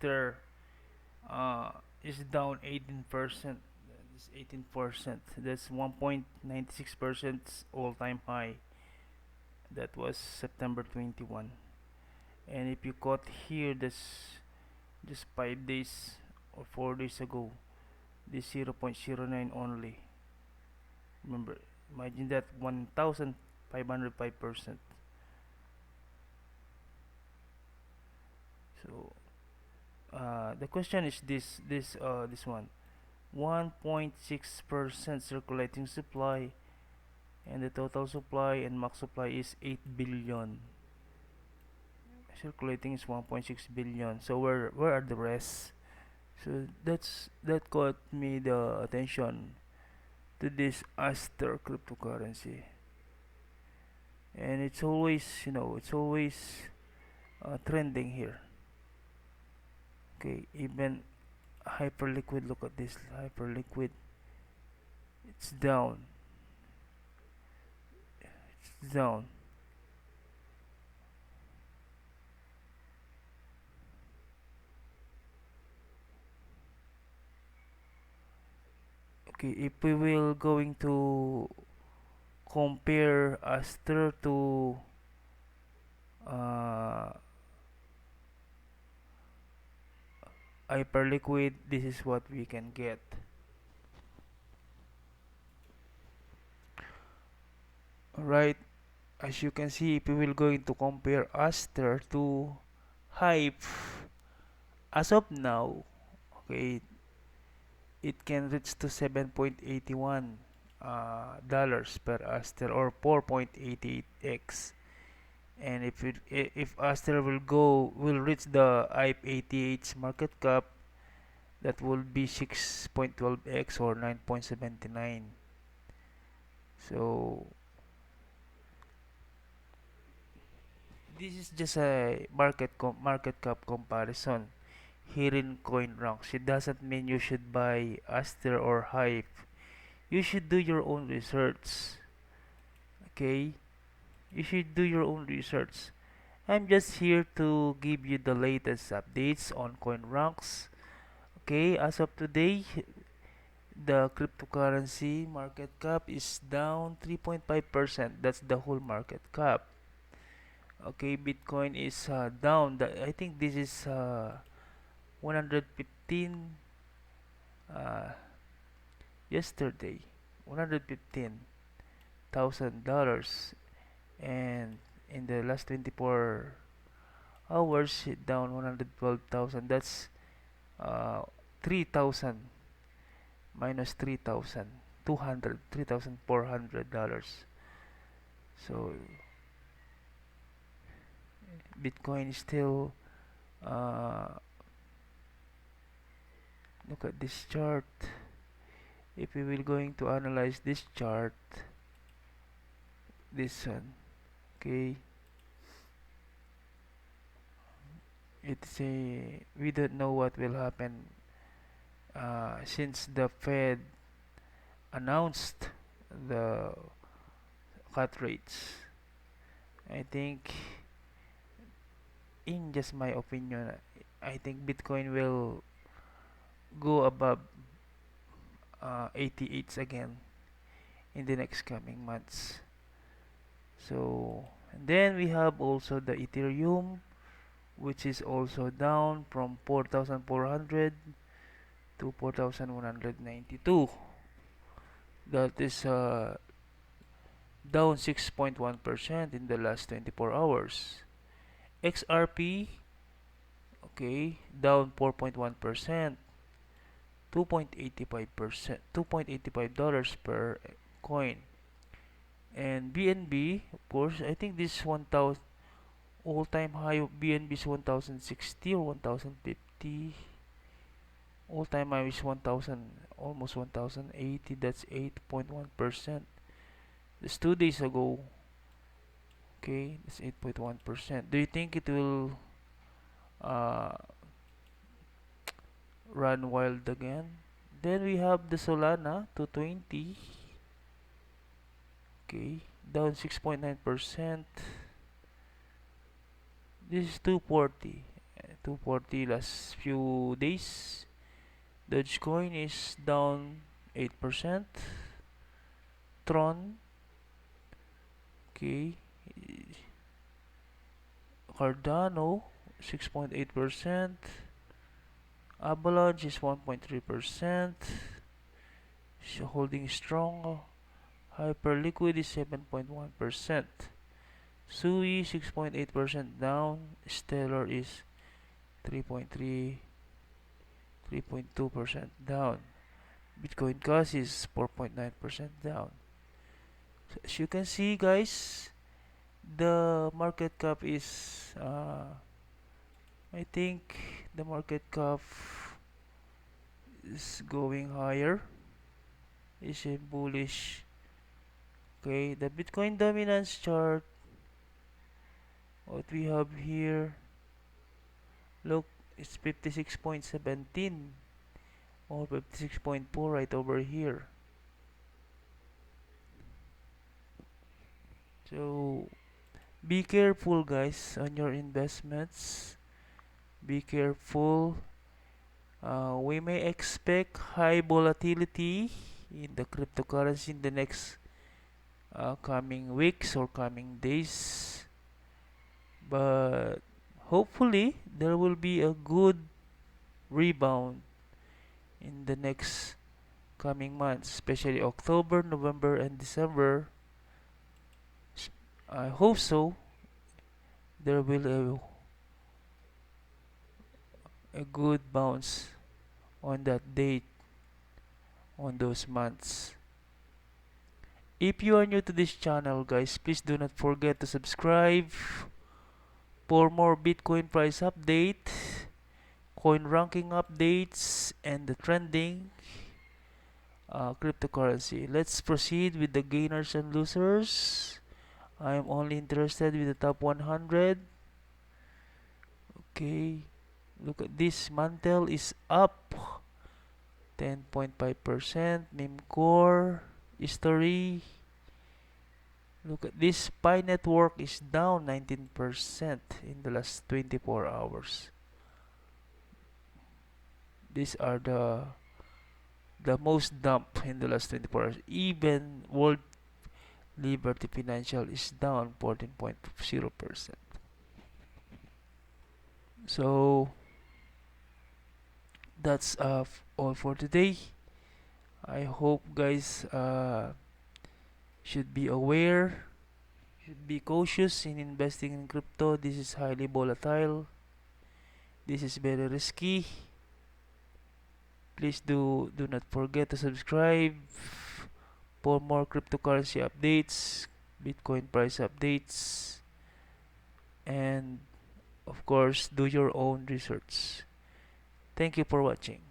There is down 18%. This 18%. That's 1.96% all-time high. That was September 21. And if you caught here, that's just 5 days or 4 days ago. This 0.09 only. Remember, imagine that 1,505%. So the question is this one. 1.6% circulating supply, and the total supply and max supply is 8 billion. Circulating is 1.6 billion. So where are the rest? So that caught me the attention to this Aster cryptocurrency, and it's always trending here. Okay, even Hyperliquid. Look at this Hyperliquid. It's down. It's down. Okay, if we will going to compare Aster to uh, Hyperliquid, this is what we can get. Right, as you can see, if we will going to compare Aster to Hype, as of now, okay, it can reach to 7.81 dollars per Aster, or 4.88x. And if Aster will reach the Hype 88 market cap, that will be 6.12x or 9.79. So this is just a market cap comparison here in CoinRanks. It doesn't mean you should buy Aster or Hype. You should do your own research. Okay? You should do your own research. I'm just here to give you the latest updates on CoinRanks. Okay, as of today, the cryptocurrency market cap is down 3.5%. That's the whole market cap. Okay, Bitcoin is down. I think this is 115 uh, yesterday. $115,000, and in the last 24 hours it down 112,000. That's 3,000 minus 3,200, $3,400. So Bitcoin is still uh, look at this chart. If we will going to analyze this chart, this one, okay, it's a we don't know what will happen since the Fed announced the cut rates. I think, in just my opinion, I think Bitcoin will go above 88 again in the next coming months. So, and then we have also the Ethereum, which is also down from 4,400 to 4,192. That is down 6.1% in the last 24 hours. XRP, okay, down 4.1%, 2.85%, $2.85 per coin. And BNB, of course, I think this 1,000 all-time high of BNB is 1,060 or 1,050. All-time high is 1,000, almost 1,080. That's 8.1%. That's 2 days ago. Okay, that's 8.1%. Do you think it will uh, run wild again? Then we have the Solana 220. Okay, down 6.9%. This is 240. 240 last few days. Dogecoin is down 8%. Tron, okay. Cardano 6.8%. Avalanche is 1.3%. Holding strong. Hyperliquid is 7.1%. Sui 6.8% down. Stellar is 3.3 3.2% down. Bitcoin Cash is 4.9% down. So as you can see, guys, the market cap is I think the market cap is going higher, is a bullish. Okay, the Bitcoin dominance chart, what we have here, look, it's 56.17 or 56.4 right over here. So be careful, guys, on your investments. Be careful. We may expect high volatility in the cryptocurrency in the next coming weeks or coming days, but hopefully there will be a good rebound in the next coming months, especially October, November, and December. I hope so. There will a good bounce on that date, on those months. If you are new to this channel, guys, please do not forget to subscribe for more Bitcoin price update, coin ranking updates, and the trending cryptocurrency. Let's proceed with the gainers and losers. I am only interested with the top 100. Okay, look at this. Mantel is up 10.5%. Meme history. Look at this. Pi Network is down 19% in the last 24 hours. These are the most dump in the last 24 hours. Even World Liberty Financial is down 14.0%. So that's all for today. I hope, guys, should be aware, should be cautious in investing in crypto. This is highly volatile. This is very risky. Please do not forget to subscribe for more cryptocurrency updates, Bitcoin price updates, and of course do your own research. Thank you for watching.